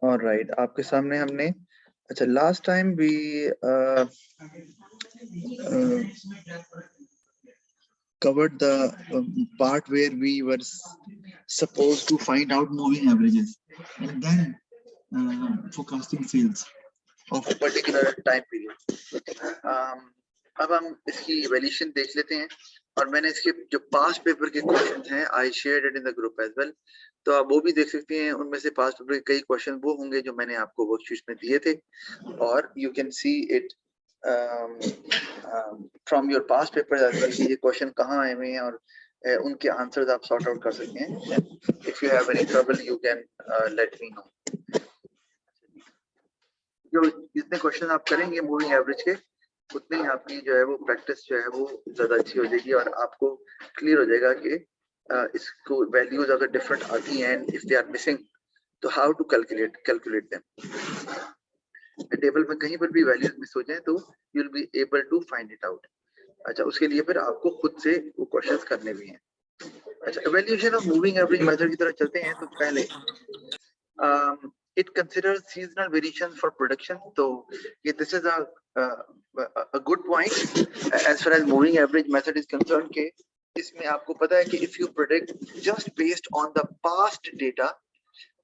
Alright, आपके सामने हमने, अच्छा, लास्ट टाइम भी covered the part where we were supposed to find out moving averages and then forecasting sales of a particular time period. अब हम इसकी evaluation देख लेते हैं, और मैंने इसके जो पास्ट पेपर के क्वेश्चंस हैं I shared it in the group as well, तो आप वो भी देख सकते हैं। उनमें से पास्ट पेपर के कई क्वेश्चन वो होंगे जो मैंने आपको वर्कशीट में दिए थे, और you can see it from your past papers as well, ये क्वेश्चन कहाँ आए हुए हैं और उनके आंसर्स आप सॉर्ट आउट कर सकते हैं। If you have any trouble you can let me know. जो जितने क्वेश्चन आप करेंगे मूविंग एवरेज के, उतने ही आपकी जो है वो प्रैक्टिस जो है वो ज्यादा अच्छी हो जाएगी, और आपको क्लियर हो जाएगा कि इसको वैल्यूज अगर डिफरेंट आती हैं, इफ दे आर मिसिंग, तो how to calculate them. Table में कहीं पर भी वैल्यूज मिस हो जाए तो you will be able to find it out. अच्छा, उसके लिए फिर आपको खुद से वो क्वेश्चंस करने भी हैं। अच्छा, evaluation of moving average method की तरफ चलते हैं। तो पहले it considers seasonal variations for production. So this is a good point as far as moving average method is concerned, कि इसमें आपको पता है कि if you predict just based on the past data,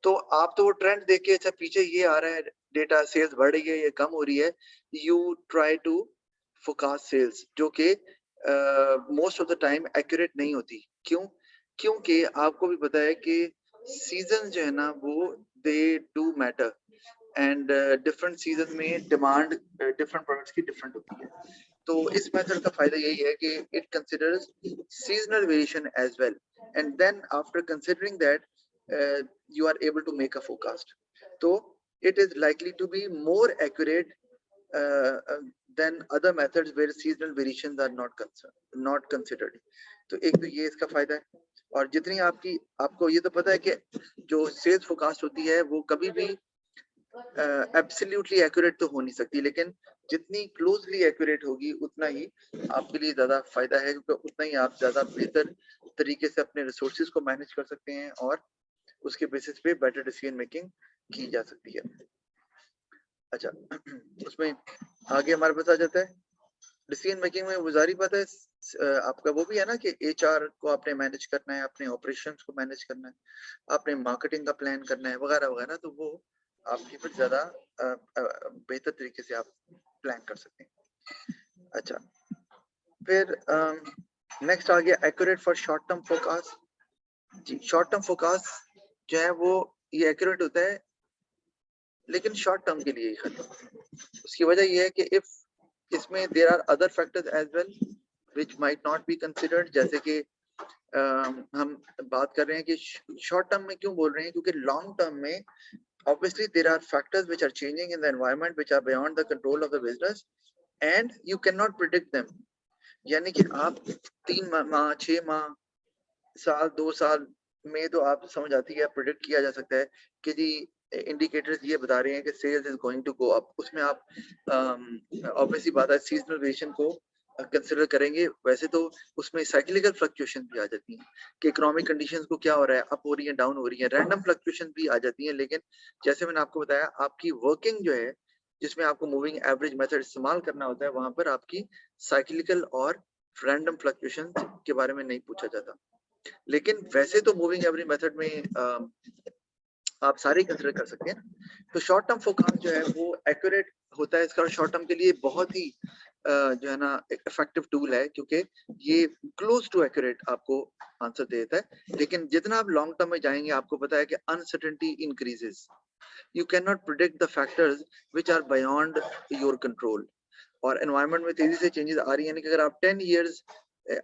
तो आप तो वो ट्रेंड देख के, अच्छा पीछे ये आ रहा है डेटा, सेल्स बढ़ रही है, ये कम हो रही है, you try to forecast sales, जो कि most of the time accurate नहीं होती। क्यों? क्योंकि आपको भी पता है कि सीजन जो है ना वो they do matter, and different season में डिमांड डिफरेंट प्रोडक्ट्स की डिफरेंट होती है। तो इस मेथड का फायदा यही है कि it considers seasonal variation as well, and then after considering that you are able to make a forecast. So it is likely to be more accurate than other methods where seasonal variations are not considered. तो एक तो ये इसका फायदा है। और जितनी आपको ये तो पता है कि जो सेल्स फोरकास्ट होती है वो कभी भी एब्सोल्युटली एक्यूरेट तो हो नहीं सकती, लेकिन जितनी क्लोजली एक्यूरेट होगी उतना ही आपके लिए ज्यादा फायदा है, क्योंकि उतना ही आप ज्यादा बेहतर तरीके से अपने रिसोर्सेज को मैनेज कर सकते हैं और उसके बेसिस पे बेटर डिसीजन मेकिंग की जा सकती है। अच्छा, उसमें आगे हमारे पास आ जाता है डिसीजन मेकिंग में। गुजारी पता है आपका वो भी है ना कि एचआर को आपने मैनेज करना है, अपने ऑपरेशंस को मैनेज करना है, आपने मार्केटिंग का प्लान करना है वगैरह वगैरह, तो वो आपकी फिर ज्यादा बेहतर तरीके से आप प्लान कर सकते हैं। अच्छा, फिर नेक्स्ट आ गया accurate for short term forecast. जी, शॉर्ट टर्म फोरकास्ट जो है वो ये एक्यूरेट होता है, लेकिन शॉर्ट टर्म के लिए ही खाली। उसकी वजह ये है कि इफ इसमें there are other factors as well which might not be considered, जैसे कि हम बात कर रहे हैं कि शॉर्ट टर्म में क्यों बोल रहे हैं, क्योंकि लॉन्ग टर्म में obviously there are factors which are changing in the environment which are beyond the control of the business and you cannot predict them. यानी कि आप 3 माह 6 माह साल 2 साल में तो आप समझ आती है, प्रेडिक्ट किया जा सकता है कि जी इंडिकेटर्स ये बता रहे हैं कि sales is going to go up. उसमें आप ऑब्वियसली बात है सीजनल वेरिएशन को कंसिडर करेंगे। वैसे तो उसमें साइक्लिकल फ्लक्चुएशन भी आ जाती हैं कि इकोनॉमिक कंडीशंस को क्या हो रहा है, अप हो रही है, डाउन हो रही है, रैंडम फ्लक्चुएशन भी आ जाती हैं। लेकिन जैसे मैंने आपको बताया, आपकी वर्किंग जो है जिसमें आपको मूविंग एवरेज मेथड इस्तेमाल करना होता है, वहां पर आपकी साइक्लिकल और रैंडम फ्लक्चुएशन के बारे में नहीं पूछा जाता। लेकिन वैसे तो मूविंग एवरेज मेथड में आप सारे कंसिडर कर सकते हैं। तो शॉर्ट टर्म फोरकास्ट जो है वो एक्यूरेट होता है। इसका शॉर्ट टर्म के लिए बहुत ही जो है ना इफेक्टिव टूल है, क्योंकि ये क्लोज टू एक्यूरेट आपको आंसर देता है। लेकिन जितना आप लॉन्ग टर्म में जाएंगे, आपको पता है कि uncertainty increases, you can not predict the factors which are beyond your control. और एनवायरनमेंट में तेजी से चेंजेस आ रही है, यानी कि अगर आप 10 इयर्स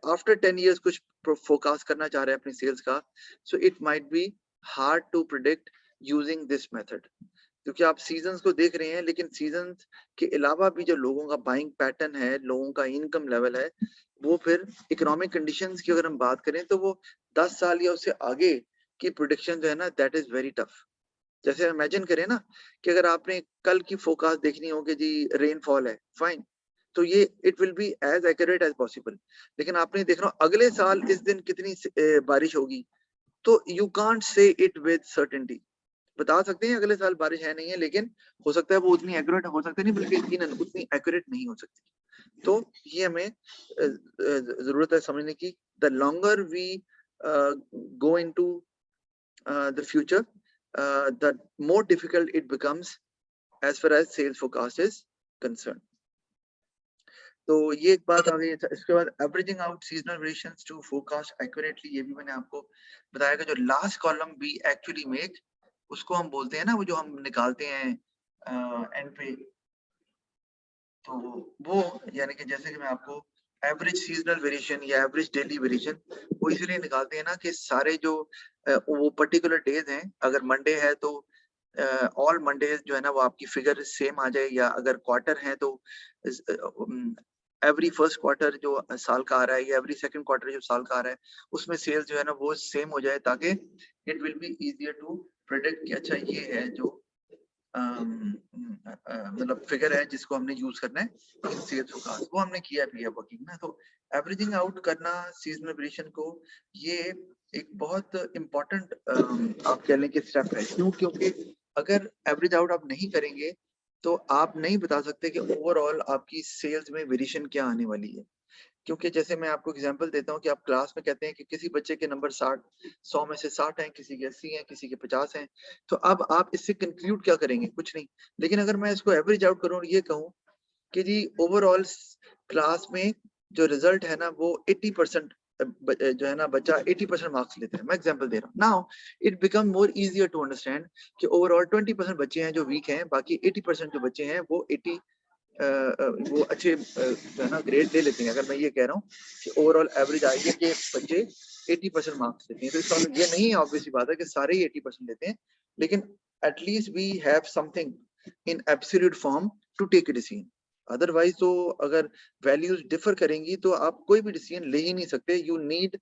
आफ्टर 10 इयर्स कुछ फोरकास्ट करना चाह रहे हैं अपनी सेल्स का, so it might be hard to predict using this method, क्योंकि आप सीजन्स को देख रहे हैं, लेकिन सीजन्स के अलावा भी जो लोगों का बाइंग पैटर्न है, लोगों का इनकम लेवल है, वो फिर इकोनॉमिक कंडीशंस की अगर हम बात करें तो वो 10 साल या उससे आगे की प्रेडिक्शन जो है ना, दैट इज वेरी टफ। जैसे इमेजिन करें ना कि अगर आपने कल की फोरकास्ट देखनी हो कि जी रेनफॉल है, फाइन, तो ये it will be as accurate as possible. लेकिन आपने देखना अगले साल इस दिन कितनी बारिश होगी, तो you can't say it with certainty. बता सकते हैं अगले साल बारिश है नहीं है, लेकिन हो सकता है वो उतनी एक्यूरेट हो सकती नहीं, बल्कि यकीनन उतनी एक्यूरेट नहीं हो सकती। तो ये हमें जरूरत है समझने की। The longer we go into the future, the more difficult it becomes as far as sales forecast is concerned. तो ये एक बात आ गई। इसके बाद averaging out seasonal variations to forecast accurately, ये भी मैंने आपको बताया कि जो last column we actually make, उसको हम बोलते हैं ना, वो जो हम निकालते हैं एंड पे, तो वो यानी कि जैसे कि मैं आपको एवरेज सीजनल वेरिएशन या एवरेज डेली वेरिएशन वो इसलिए निकालते हैं ना कि सारे जो वो पर्टिकुलर डेज हैं, अगर मंडे है तो ऑल मंडेज जो है ना वो आपकी फिगर सेम आ जाए, या अगर क्वार्टर है तो एवरी फर्स्ट क्वार्टर जो साल का आ रहा है या एवरी सेकंड क्वार्टर जो साल का आ रहा है, उसमें सेल्स जो है ना वो सेम हो जाए, ताकि it will be easier to predict कि अच्छा ये है जो मतलब फिगर है जिसको हमने यूज करना है इन सेल्स फोरकास्ट। वो हमने किया भी है वर्किंग ना। तो एवरेजिंग आउट करना सीजनल वेरिएशन को, ये एक बहुत इम्पोर्टेंट आप कह लें कि स्टेप है। क्यों? क्योंकि अगर एवरेज आउट आप नहीं करेंगे तो आप नहीं बता सकते कि ओवरऑल आपकी सेल्स में वेरिएशन क्या आने वाली है। क्योंकि जैसे मैं आपको एग्जांपल देता हूँ कि आप क्लास में कहते हैं कि किसी बच्चे के नंबर 100 में से 60 हैं, किसी के 80 हैं, किसी के 50 हैं, तो अब आप इससे कंक्लूड क्या करेंगे? कुछ नहीं। लेकिन अगर मैं इसको एवरेज आउट करूँ और ये कहूँ कि जी ओवरऑल क्लास में जो रिजल्ट है ना वो 80% जो है ना बच्चा 80% मार्क्स लेते हैं, मैं एग्जांपल दे रहा हूँ। Now it become more easier to understand कि ओवरऑल 20% बच्चे हैं जो वीक हैं, बाकी 80% जो बच्चे हैं वो 80 वो अच्छे जो है ना ग्रेड ले लेते हैं। अगर मैं ये कह रहा हूँ कि ओवरऑल एवरेज आई है कि बच्चे 80% मार्क्स लेते हैं, तो इसका मतलब ये नहीं है ऑब्वियस बात है कि सारे ही 80% लेते हैं, लेकिन at least we have something in absolute form to take a decision. Otherwise तो अगर वैल्यूज डिफर करेंगी तो आप कोई भी डिसीजन ले ही नहीं सकते। You need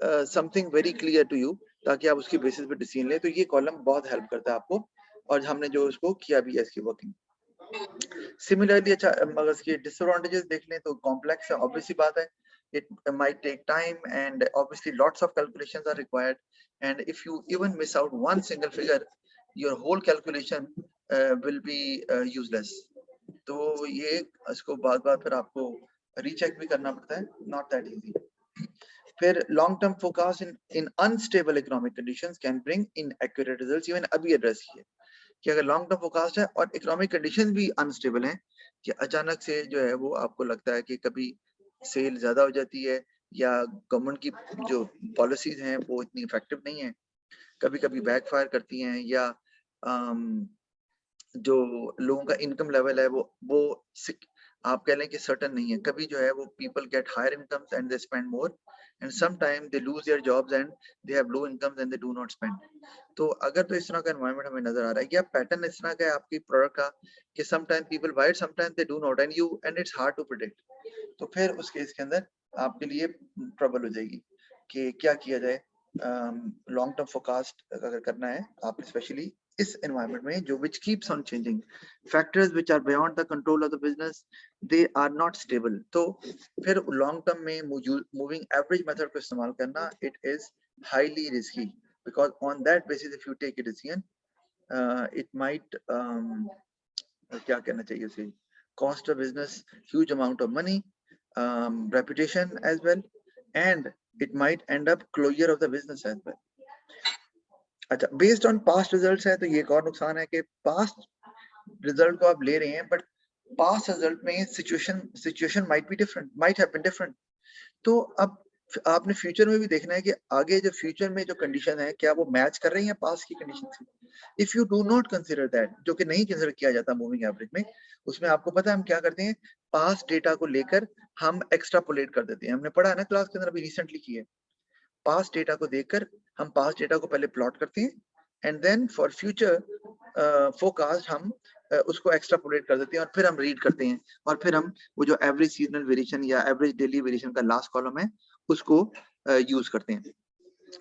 something very clear to you, ताकि आप उसकी बेसिस पे डिसीजन ले। तो ये कॉलम बहुत हेल्प करता है आपको, और हमने जो उसको किया भी है इसकी वर्किंग। सिमिलरली अच्छा अगर इसके डिसएडवांटेजेस देख लें तो कॉम्प्लेक्स है, ऑब्वियस सी बात है। It might take time and obviously lots of calculations are required, and if you even miss out one single figure, your whole calculation will be useless. तो ये इसको बार-बार फिर आपको रीचेक भी करना पड़ता है, not that easy. फिर long term forecast in unstable economic conditions can bring inaccurate results। Even अभी एड्रेस किया कि अगर लॉन्ग टर्म फोरकास्ट है और इकोनॉमिक कंडीशन भी अनस्टेबल हैं, कि अचानक से जो है वो आपको लगता है कि कभी सेल ज्यादा हो जाती है, या गवर्नमेंट की जो पॉलिसीज हैं वो इतनी इफेक्टिव नहीं है, कभी कभी बैकफायर करती हैं, या जो लोगों का इनकम लेवल है वो आप कह लें कि सर्टन नहीं है। कभी जो है वो people get higher incomes and they spend more, and some time they lose their jobs and they have low incomes and they do not spend. तो अगर तो इस तरह का एनवायरनमेंट हमें नजर आ रहा है, या पैटर्न इस तरह का है आपकी प्रोडक्ट का कि some time people buy it, some time they do not, and it's hard to predict, तो फिर उस केस के अंदर आपके लिए ट्रबल हो जाएगी कि क्या किया जाए। लॉन्ग टर्म फोरकास्ट अगर करना है आप, स्पेशली इस एनवायरनमेंट में जो which keeps on changing, factors which are beyond the control of the business, they are not stable। तो फिर लॉन्ग टर्म में मूविंग एवरेज मेथड को इस्तेमाल करना, it is highly risky, because on that basis if you take a decision, it might क्या कहना चाहिए उसे, cost a business huge amount of money, reputation as well, and it might end up closure of the business as well। अच्छा, based on past results है तो ये एक और नुकसान है कि पास्ट रिजल्ट को आप ले रहे हैं, बट पास्ट रिजल्ट में situation might be different, might have been different. तो अब आपने फ्यूचर में भी देखना है कि आगे जो फ्यूचर में जो कंडीशन है क्या वो मैच कर रही है पास्ट की कंडीशन से। If you do not consider that, जो कि नहीं कंसिडर किया जाता मूविंग एवरेज में, उसमें आपको पता है हम क्या करते हैं, पास्ट डेटा को लेकर हम एक्स्ट्रापोलेट कर देते हैं। हमने पढ़ा है ना क्लास के अंदर, अभी रिसेंटली की है। पास्ट डेटा को देखकर हम पास्ट डेटा को पहले प्लॉट करते हैं, and then for future forecast हम उसको एक्स्ट्रापोलेट कर देते हैं, और फिर हम रीड करते हैं, और फिर हम वो जो एवरेज सीजनल वेरिएशन या एवरेज डेली वेरिएशन का लास्ट कॉलम है उसको यूज करते हैं।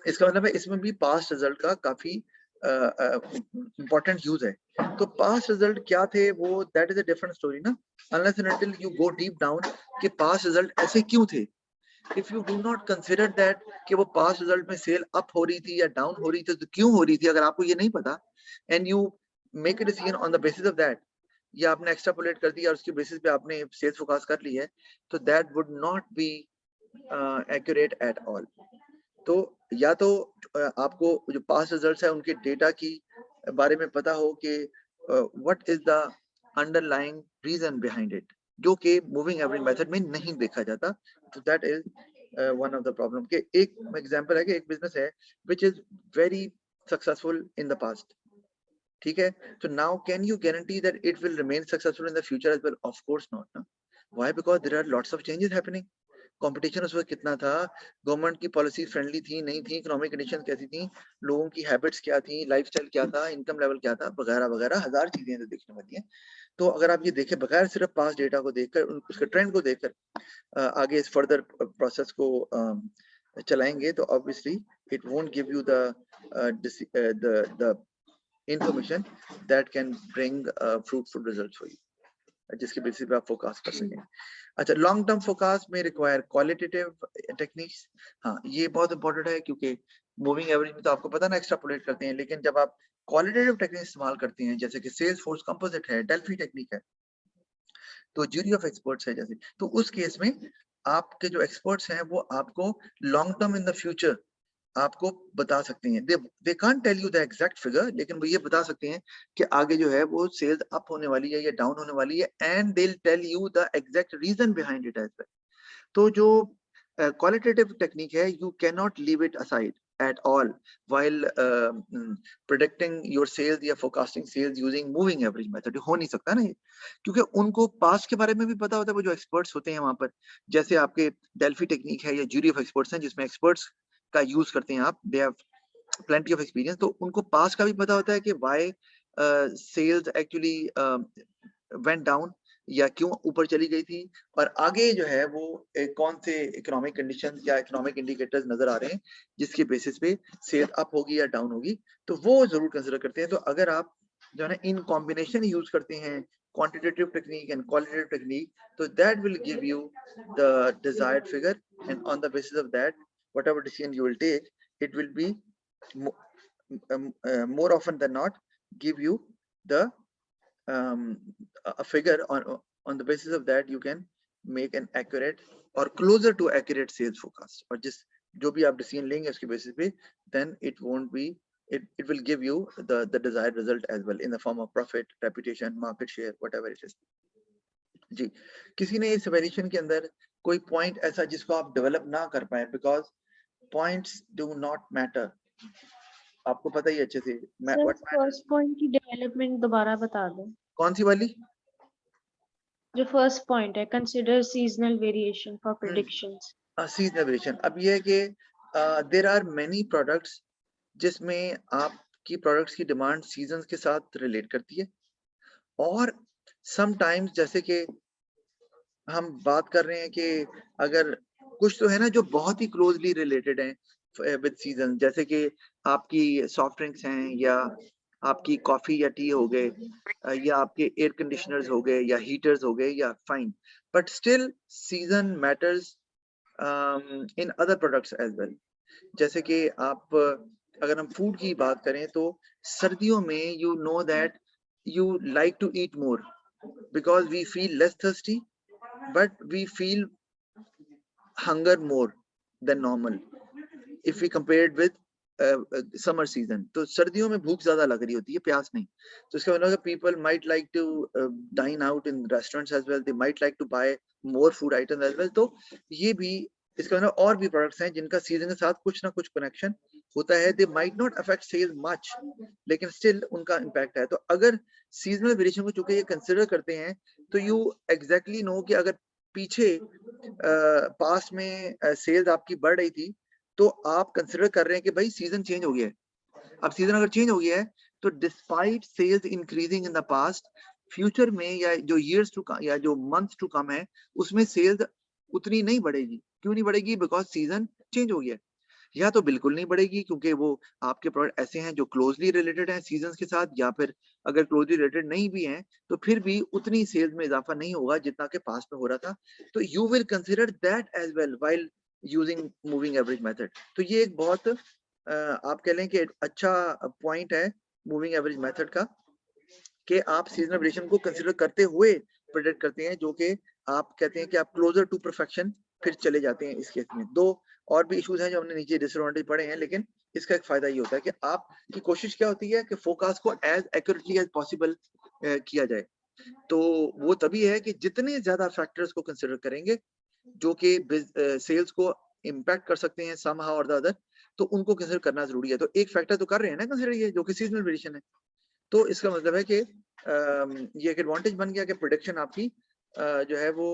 इसका मतलब है इसमें भी पास्ट रिजल्ट का काफी इंपॉर्टेंट यूज है। तो पास्ट रिजल्ट क्या थे वो that is a different story ना, unless and until you go deep down कि पास्ट रिजल्ट ऐसे क्यों थे। If you do not consider that कि वो पास्ट रिजल्ट में सेल अप हो रही थी या डाउन हो रही थी तो क्यों हो रही थी, अगर आपको ये नहीं पता and you make a decision on the basis of that, या आपने एक्स्ट्रापोलेट कर दिया और उसके बेसिस पे आपने सेल्स फोरकास्ट कर ली है, तो that would not be accurate at all. तो या तो आपको जो पास्ट रिजल्ट्स है उनके डेटा की बारे में पता हो कि what is the underlying reason behind it, जो कि मूविंग एवरेज मेथड में नहीं देखा जाता। तो that is one of the problem. के एक एग्जांपल है कि एक बिजनेस है which is very successful in the past, ठीक है, तो now can you guarantee that it will remain successful in the future as well? Of course not ना। Why? Because there are lots of changes happening. Competition उस वक्त कितना था, government की policy friendly थी नहीं थी, इकोनॉमिक कंडीशन कैसी थी, लोगों की हैबिट्स क्या थी, लाइफस्टाइल क्या था, इनकम लेवल क्या था, वगैरह वगैरह हजार चीजें तो देखने वाली हैं। तो अगर आप ये देखें बगैर सिर्फ पास डेटा को देखकर, उसके ट्रेंड को देखकर आगे इस फर्दर प्रोसेस को चलाएंगे तो obviously it won't give you the information that can bring fruitful results for you, जिसके बेसिस पे आप फोरकास्ट कर सकें। अच्छा, लॉन्ग टर्म फोरकास्ट में रिक्वायर क्वालिटेटिव टेक्निक्स। हाँ, ये बहुत इंपॉर्टेंट है क्योंकि मूविंग एवरेज में तो आपको पता ना एक्स्ट्रापोलेट करते हैं, लेकिन जब आप क्वालिटेटिव टेक्निक इस्तेमाल करते हैं जैसे कि सेल्स फोर्स कंपोजिट है, डेल्फी टेक्निक है, तो ज्यूरी ऑफ एक्सपर्ट्स है जैसे, तो उस केस में आपके जो एक्सपर्ट्स हैं वो आपको long term in the future आपको बता सकते हैं। They can't tell you the exact figure, लेकिन वो ये बता सकते हैं कि आगे जो है वो सेल्स अप होने वाली है या डाउन होने वाली है, and they will tell you the exact reason behind it as well. तो जो क्वालिटेटिव टेक्निक है, you can not leave it aside at all while predicting your sales या forecasting sales using moving average method। हो नहीं सकता ना ये, क्योंकि उनको पास्ट के बारे में भी पता होता है, वो जो एक्सपर्ट्स होते हैं वहां पर, जैसे आपके डेल्फी टेक्निक है या ज्यूरी ऑफ एक्सपर्ट्स हैं जिसमें एक्सपर्ट्स का यूज करते हैं आप, they have plenty of experience, तो उनको पास्ट का भी पता होता है कि why sales actually went down या क्यों ऊपर चली गई थी, और आगे जो है वो कौन से इकोनॉमिक कंडीशंस या इकोनॉमिक इंडिकेटर्स नजर आ रहे हैं जिसके बेसिस पे सेल अप होगी या डाउन होगी, तो वो जरूर कंसिडर करते हैं। तो अगर आप जो है इन कॉम्बिनेशन यूज करते हैं quantitative technique and qualitative technique, तो that will give you the desired figure, and on the basis of that whatever decision you will take, it will be more often than not give you the a figure on the basis of that you can make an accurate or closer to accurate sales forecast, और जिस जो भी आप decision लेंगे उसके basis पे, then it won't be, it will give you the desired result as well in the form of profit, reputation, market share, whatever it is। जी, किसी ने इस वेरिएशन के अंदर कोई पॉइंट ऐसा जिसको आप डेवलप ना कर पाए, because points do not matter, आपको पता ही अच्छे से। फर्स्ट पॉइंट की डेवलपमेंट दोबारा बता दो। कौन सी वाली? जो फर्स्ट पॉइंट है, consider seasonal variation for predictions. Seasonal variation, अब ये है कि देयर आर मेनी प्रोडक्ट्स जिसमें आपकी प्रोडक्ट्स की डिमांड सीजन के साथ रिलेट करती है, और समटाइम्स जैसे कि हम बात कर रहे हैं कि अगर कुछ तो है ना जो बहुत ही क्लोजली रिलेटेड हैं विद सीजन, जैसे कि आपकी सॉफ्ट ड्रिंक्स हैं, या आपकी कॉफी या टी हो गए, या आपके एयर कंडीशनर्स हो गए, या हीटर्स हो गए, या fine, but still season matters in other products as well. जैसे कि आप अगर हम फूड की बात करें तो सर्दियों में you know that you like to eat more because we feel less thirsty, but we feel hunger more than normal if we compare it with summer season। तो सर्दियों में भूख ज्यादा लग रही होती है, प्यास नहीं। तो इसका मतलब people might like to dine out in restaurants as well, they might like to buy more food items as well। तो ये भी इसका मतलब और भी प्रोडक्ट्स हैं जिनका सीजन के साथ कुछ ना कुछ कनेक्शन होता है। They might not affect sale much, लेकिन स्टिल उनका इम्पैक्ट है। तो अगर सीजनल वेरिएशन को चूंकि ये कंसिडर करते हैं, तो यू एग्जैक्टली नो कि अगर पीछे पास्ट में सेल्स आपकी बढ़ रही थी, तो आप कंसिडर कर रहे हैं कि भाई सीजन चेंज हो गया है। अब सीजन अगर चेंज हो गया है तो despite sales increasing in the past, future में या जो ईयर्स टू या जो मंथ्स टू कम है उसमें सेल्स उतनी नहीं बढ़ेगी। क्यों नहीं बढ़ेगी? बिकॉज सीजन चेंज हो गया है। या तो बिल्कुल नहीं बढ़ेगी क्योंकि वो आपके प्रोडक्ट ऐसे हैं जो क्लोजली रिलेटेड हैं सीजन्स के साथ, या फिर अगर क्लोजली रिलेटेड नहीं भी हैं तो फिर भी उतनी सेल्स में इजाफा नहीं होगा जितना कि पास्ट में हो रहा था। तो you will consider that as well while using moving average method. तो ये एक बहुत आप कह लें कि अच्छा पॉइंट है मूविंग एवरेज मेथड का, कि आप सीजनल वेरिएशन को कंसीडर करते हुए प्रेडिक्ट करते हैं, जो कि आप कहते हैं कि आप क्लोजर टू परफेक्शन फिर चले जाते हैं इस केस में। दो और भी इश्यूज हैं जो हमने नीचे डिसएडवांटेज पढ़े हैं, लेकिन इसका एक फायदा ये होता है कि आपकी कोशिश क्या होती है कि फोरकास्ट को एज एक्यूरेटली एज पॉसिबल किया जाए। तो वो तभी है कि जितने ज्यादा फैक्टर्स को कंसिडर करेंगे जो कि सेल्स को इम्पैक्ट कर सकते हैं सम हाउ और द अदर, तो उनको कंसिडर करना जरूरी है। तो एक फैक्टर तो कर रहे हैं ना कंसिडर, ये जो कि सीजनल वेरिएशन है। तो इसका मतलब है कि ये एक एडवांटेज बन गया कि प्रोडक्शन आपकी जो है वो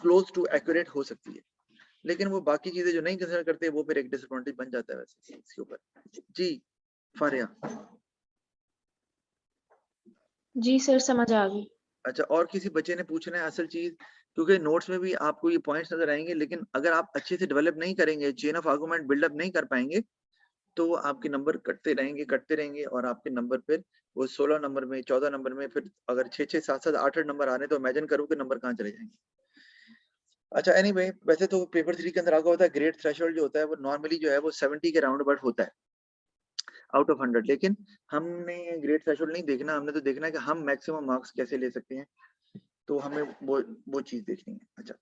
क्लोज टू एक्यूरेट हो सकती है। लेकिन वो बाकी चीजें जो नहीं कंसिडर करते वो फिर एक डिसएडवांटेज बन जाता है वैसे इसके ऊपर। जी फारिया। जी सर, समझ आ गई। अच्छा, और किसी बच्चे ने पूछना है असल चीज, क्योंकि नोट्स में भी आपको ये पॉइंट्स नजर आएंगे, लेकिन अगर आप अच्छे से डेवलप नहीं करेंगे, चेन ऑफ आर्गुमेंट बिल्डअप नहीं कर पाएंगे, तो आपके नंबर कटते रहेंगे और आपके नंबर फिर वो 16 नंबर में 14 नंबर में फिर अगर 6 7 7 8 नंबर आ रहे हैं तो इमेजिन करो कि नंबर कहाँ चले जाएंगे। अच्छा एनीवे, वैसे तो पेपर 3 के अंदर आगे होता है ग्रेड थ्रेशोल्ड जो होता है वो नॉर्मली जो है वो 70 के राउंड अबाउट होता है आउट ऑफ 100। लेकिन हमने ग्रेड थ्रेशोल्ड नहीं देखना, हमने तो देखना है कि हम मैक्सिमम मार्क्स कैसे ले सकते हैं, तो हमें वो चीज देखनी है। अच्छा,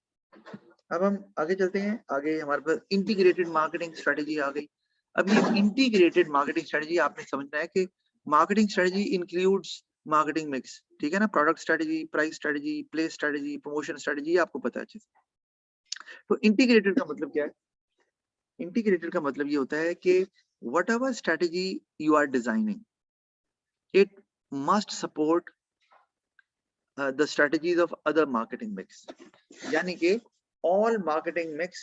अब हम आगे चलते हैं। आगे हमारे पास इंटीग्रेटेड मार्केटिंग स्ट्रेटेजी आ गई। अब ये इंटीग्रेटेड मार्केटिंग स्ट्रेटेजी आपने समझना है कि marketing strategy includes marketing mix, ठीक है ना, product strategy, price strategy, place strategy, promotion strategy, आपको पता है अच्छे से। तो इंटीग्रेटेड का मतलब क्या है? इंटीग्रेटेड का मतलब ये होता है कि whatever strategy you are designing, it must support the strategies of other marketing mix. यानी कि ऑल मार्केटिंग मिक्स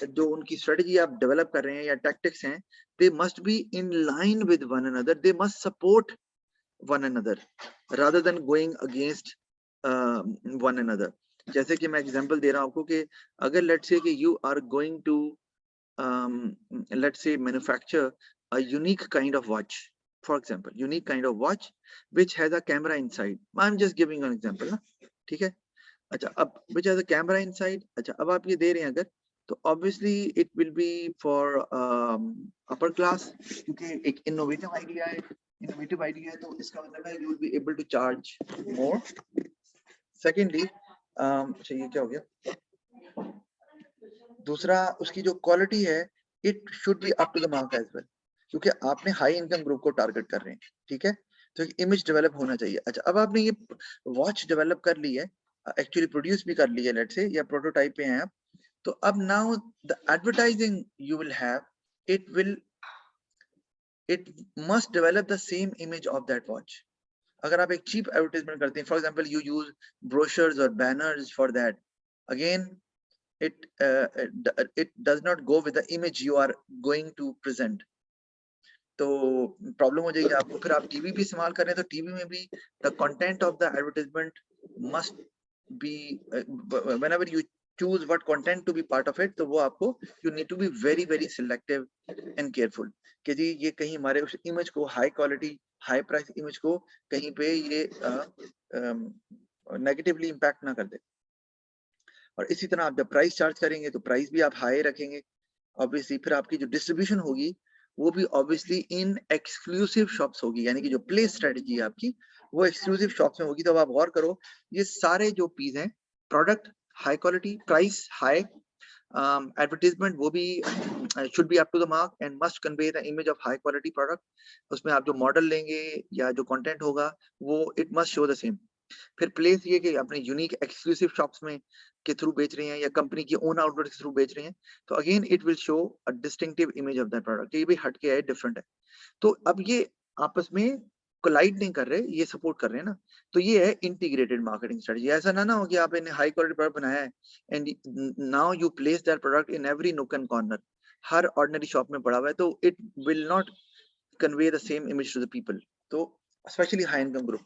जो उनकी स्ट्रेटेजी आप डेवलप कर रहे हैं या टैक्टिक्स हैं, they must be in line with one another, they must support one another rather than going against one another. जैसे कि मैं एग्जांपल दे रहा हूं आपको कि अगर लेट्स से कि you are going to let's say manufacture a unique kind of watch, for example unique kind of watch which has a camera inside, I'm just giving an example ना, ठीक है। अच्छा, अब which has a camera inside, अच्छा अब आप ये दे रहे हैं अगर, तो obviously it will be for upper class, क्योंकि एक innovative idea है, तो इसका मतलब है you will be able to charge more. Secondly, अच्छा ये क्या हो गया, दूसरा उसकी जो क्वालिटी है, it should be up to the mark as well, क्योंकि आपने हाई इनकम ग्रुप को टारगेट कर रहे हैं, ठीक है। तो एक इमेज डेवलप होना चाहिए। अच्छा, अब आपने ये वॉच डेवलप कर ली है, एक्चुअली प्रोड्यूस भी कर ली है लेट्स से, या प्रोटोटाइप पे हैं आप, तो अब now the advertising you will have, it must develop the same image of that watch. अगर आप एक चीप एडवर्टाइजमेंट करते हैं, for example you use brochures और banners for that, again it does not go with the image you are going to present, तो problem हो जाएगी आपको। फिर आप टीवी भी इस्तेमाल कर रहे हैं तो टीवी में भी the content of the advertisement must be whenever you choose what content to be part of it, तो वो आपको you need to be very very selective and careful कि जी ये कहीं हमारे उस इमेज को, high quality high price image को कहीं पे ये नेगेटिवली इम्पैक्ट ना कर दे। और इसी तरह आप जब प्राइस चार्ज करेंगे तो प्राइस भी आप हाई रखेंगे ऑब्वियसली। फिर आपकी जो डिस्ट्रीब्यूशन होगी वो भी ऑब्वियसली इन एक्सक्लूसिव शॉप्स होगी, यानी कि जो प्लेस स्ट्रेटजी है आपकी वो एक्सक्लूसिव शॉप्स में होगी। तो अब आप गौर करो, ये सारे जो पीस हैं, product high quality, price high, advertisement वो भी should be up to the mark and must convey the image of high quality product. उसमें आप जो मॉडल लेंगे या जो कंटेंट होगा वो it must show the same. फिर प्लेस ये कि अपने यूनिक एक्सक्लूसिव शॉप्स में के थ्रू बेच रहे हैं या कंपनी की ओन आउटलेट के थ्रू बेच रहे हैं, तो again it will show a distinctive image of that product, ये भी हट के है, डिफरेंट है। तो अब ये आपस में कोलाइड नहीं कर रहे, ये सपोर्ट कर रहे हैं ना। तो ये है इंटीग्रेटेड मार्केटिंग स्ट्रेटजी। ऐसा ना हो कि आपने हाई क्वालिटी प्रोडक्ट बनाया है and now you place that product in every nook and corner, हर ऑर्डिनरी शॉप में पड़ा हुआ है, तो it will not convey the same image to the people, तो स्पेशली हाई इनकम ग्रुप।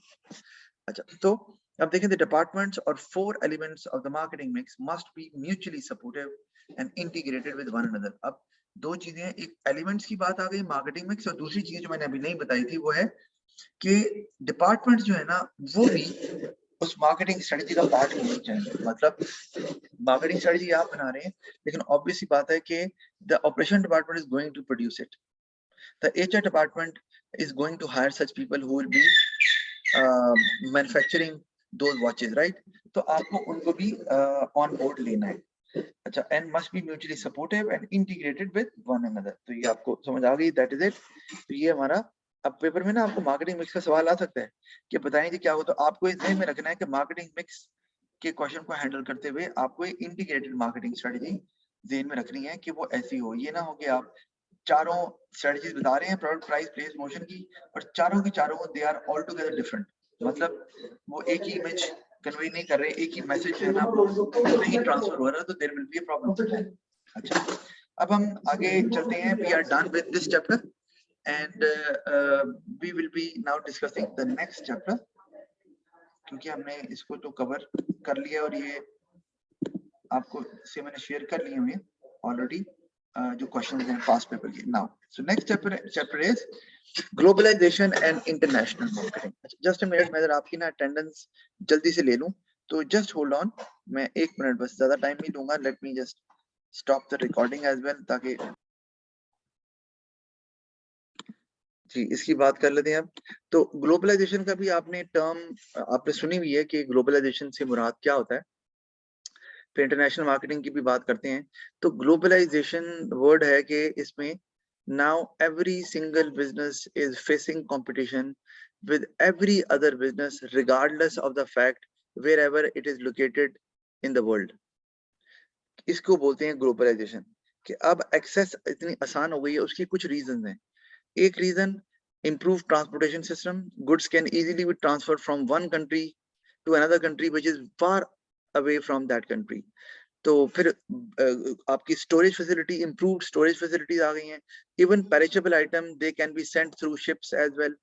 अच्छा, तो अब देखें, the departments or 4 elements of the marketing mix must be mutually supportive and integrated with one another. अब दो चीजें, एक elements की बात आ गई मार्केटिंग मिक्स, और दूसरी चीज जो मैंने अभी नहीं बताई थी वो है कि डिपार्टमेंट जो है ना वो भी उस मार्केटिंग स्ट्रेटजी का पार्ट होना चाहिए। मतलब मार्केटिंग स्ट्रेटजी आप बना रहे हैं, लेकिन ऑब्वियसली बात है कि the operation department is going to produce it, the HR department is going to hire such people who will be manufacturing those watches, right? तो आपको उनको भी ऑन बोर्ड लेना है। अच्छा, and must be mutually supportive and integrated with one another. तो ये आपको समझ आ गई, दैट इज इट। तो ये हमारा, अब पेपर में ना आपको मार्केटिंग मिक्स का सवाल आ सकता है कि बताएं जी क्या हो, तो आपको इस ध्यान में रखना है कि मार्केटिंग मिक्स के क्वेश्चन को हैंडल करते हुए आपको एक इंटीग्रेटेड मार्केटिंग स्ट्रेटजी ध्यान में रखनी है कि वो ऐसी हो। ये ना हो कि आप चारों स्ट्रेटजीज बता रहे हैं प्रोडक्ट प्राइस प्लेस मोशन की, और चारों की चारों they are all together different, मतलब वो एक ही इमेज कन्वे नहीं कर रहे, एक ही मैसेज है ना वो नहीं ट्रांसफर हो रहा, तो there will be a problem. अच्छा, अब हम आगे चलते हैं। We are done with this chapter and we will be now discussing the next chapter, क्योंकि हमने इसको तो कवर कर लिया और ये आपको से मैंने शेयर कर लिए हुए ऑलरेडी जो क्वेश्चंस हैं पास्ट पेपर के। Now so next chapter is globalisation and international marketing. Just a minute, मैं आपकी ना अटेंडेंस जल्दी से ले लूं, तो जस्ट होल्ड ऑन, मैं 1 मिनट बस, ज्यादा टाइम नहीं लूंगा। Let me just stop the recording as well, ताकि जी इसकी बात कर लेते हैं अब। तो ग्लोबलाइजेशन का भी आपने टर्म आपने सुनी हुई है कि ग्लोबलाइजेशन से मुराद क्या होता है। फिर इंटरनेशनल मार्केटिंग की भी बात करते हैं। तो ग्लोबलाइजेशन वर्ड है कि इसमें now every single business is facing competition with every other business regardless of the fact wherever it is located in the world. इसको बोलते हैं ग्लोबलाइजेशन, कि अब एक्सेस इतनी आसान हो गई है। उसकी कुछ रीजन हैं। एक reason, improved transportation system, goods can easily be transferred from one country to another country which is far away from that country. तो फिर आपकी storage facility, improved storage facilities आ गई हैं। Even perishable item they can be sent through ships as well,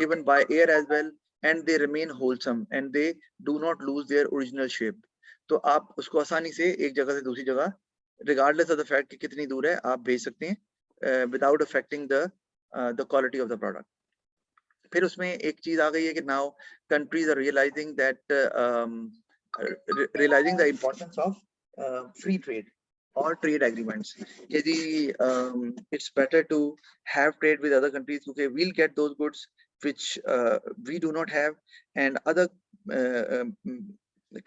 even by air as well, and they remain wholesome and they do not lose their original shape. तो आप उसको आसानी से एक जगह से दूसरी जगह regardless of the fact कि कितनी दूर है आप भेज सकते हैं without affecting the quality of the product. फिर उसमें एक चीज आ गई है कि now countries are realizing that realizing the importance of free trade or trade agreements. कि जी it's better to have trade with other countries because we'll get those goods which we do not have, and other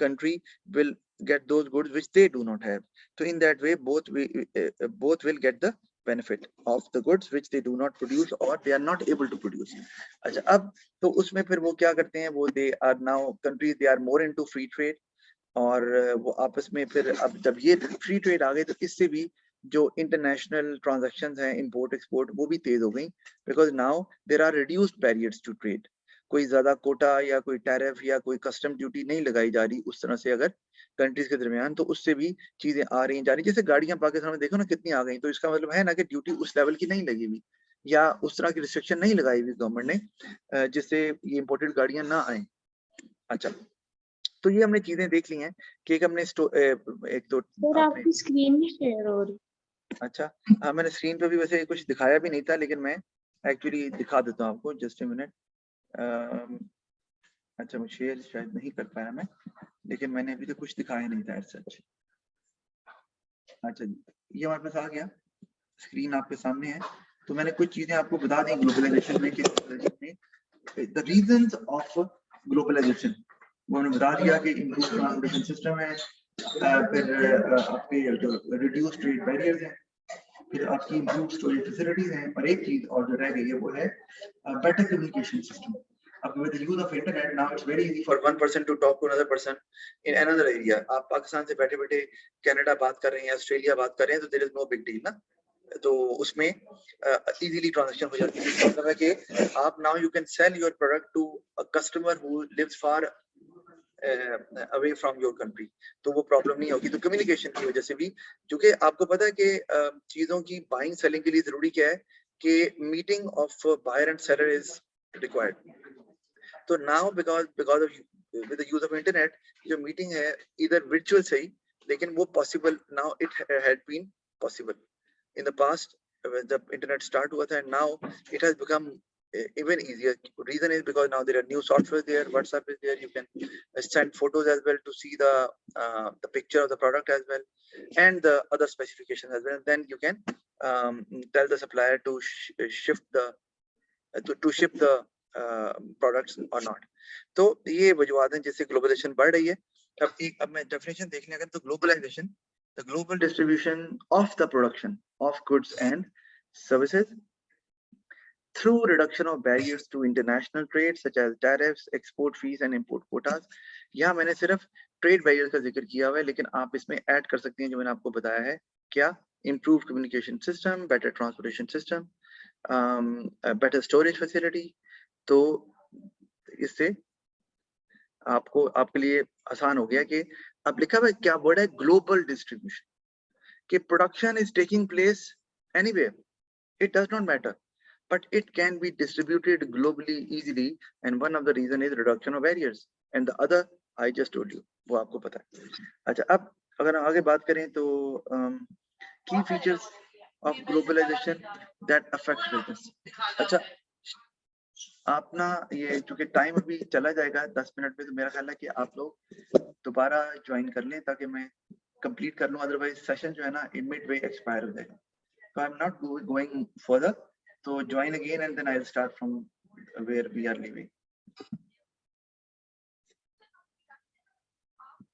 country will get those goods which they do not have. So in that way both will get the benefit of the goods which they do not produce or they are not able to produce. अच्छा, अब तो उसमें फिर वो क्या करते हैं, वो they are now countries they are more into free trade, और वो आपस में फिर अब जब ये फ्री ट्रेड आ गई तो इससे भी जो इंटरनेशनल ट्रांजैक्शंस हैं इंपोर्ट एक्सपोर्ट वो भी तेज हो गई, because now there are reduced barriers to trade. कोई ज्यादा कोटा या कोई टैरिफ या कोई कस्टम ड्यूटी नहीं लगाई जा रही उस तरह से अगर कंट्रीज के दरमियान, तो उससे भी चीजें आ रही जा रही। जैसे गाड़ियां पाकिस्तान में देखो ना कितनी आ गई, तो इसका मतलब है ना कि ड्यूटी उस लेवल की नहीं लगी हुई या उस तरह की रिस्ट्रिक्शन नहीं लगाई हुई गवर्नमेंट ने जिससे ये इम्पोर्टेड गाड़ियां ना आए। अच्छा, तो ये हमने चीजें देख ली हैं कि एक हमने एक तो सर आपकी स्क्रीन नहीं शेयर हो रही। अच्छा, हाँ मैंने स्क्रीन पे भी वैसे कुछ दिखाया भी नहीं था, लेकिन मैं एक्चुअली दिखा देता हूँ आपको, जस्ट ए मिनट। अच्छा, मैं शेयर शायद नहीं कर पाया मैं, लेकिन मैंने अभी तो कुछ दिखाया नहीं था सच। अच्छा, ये हमारे पास आ गया, स्क्रीन आपके सामने है। तो मैंने कुछ चीजें आपको बता दी ग्लोबलाइजेशन में कि द रीजंस ऑफ ग्लोबलाइजेशन वो हमने बता दिया कि इम्प्रूव ट्रांसपोर्टेशन सिस्टम है, फिर आपके जो रिड्यूस ट्रेड बैरियर्स हैं, फिर आपकी इम्प्रूव स्टोरेज फैसिलिटीज हैं, और एक चीज और जो रह गई है वो है बेटर कम्युनिकेशन सिस्टम। अब with the use of internet now it's very easy for one person to talk to another person in another area. आप पाकिस्तान से बैठे-बैठे कनाडा बात कर रहे हैं, ऑस्ट्रेलिया बात कर रहे हैं, तो there is no big deal ना। तो उसमें इजीली ट्रांजैक्शन हो जाती है। इसका मतलब है कि आप now you can sell your product to a customer who lives far away from your country, तो वो प्रॉब्लम नहीं होगी। तो कम्युनिकेशन की वजह से भी, क्योंकि आपको पता है कि चीजों की बाइंग सेलिंग के लिए जरूरी क्या है कि meeting of buyer and seller is required. तो now because of with the use of internet जो मीटिंग है इधर वर्चुअल सही, लेकिन वो possible now it had been possible in the past जब इंटरनेट स्टार्ट हुआ था, and now it has become even easier. Reason is because now there are new software there, WhatsApp is there, you can send photos as well to see the picture of the product as well, and the other specifications as well. Then you can tell the supplier to shift the to ship the products or not. तो ये वजूहत हैं जिससे globalisation बढ़ रही है. अब मैं डेफिनेशन देखने अगर तो globalisation, the global distribution of the production of goods and services through reduction of barriers to international trade such as tariffs, export fees and import quotas. यहाँ मैंने सिर्फ ट्रेड बैरियर का जिक्र किया हुआ है, लेकिन आप इसमें ऐड कर सकते हैं जो मैंने आपको बताया है. क्या? improved communication system, better transportation system, better storage facility. तो इससे आपको आपके लिए आसान हो गया कि अब लिखा हुआ क्या वर्ड है, ग्लोबल डिस्ट्रीब्यूशन, कि production is taking place anywhere, it does not matter, but it can be distributed globally easily, and one of the reason is reduction of barriers, and the other I just told you, वो आपको पता है. अच्छा, अब अगर हम आगे बात करें तो key features of globalization that affect business. अच्छा, आप ना ये चूंकि टाइम अभी चला जाएगा 10 मिनट में, तो मेरा ख्याल है कि आप लोग दोबारा ज्वाइन कर लें ताकि मैं कंप्लीट कर लूं, अदरवाइज सेशन जो है ना मिड वे एक्सपायर हो जाएगा. So I'm not going further. So join again and then I'll start from where we are leaving.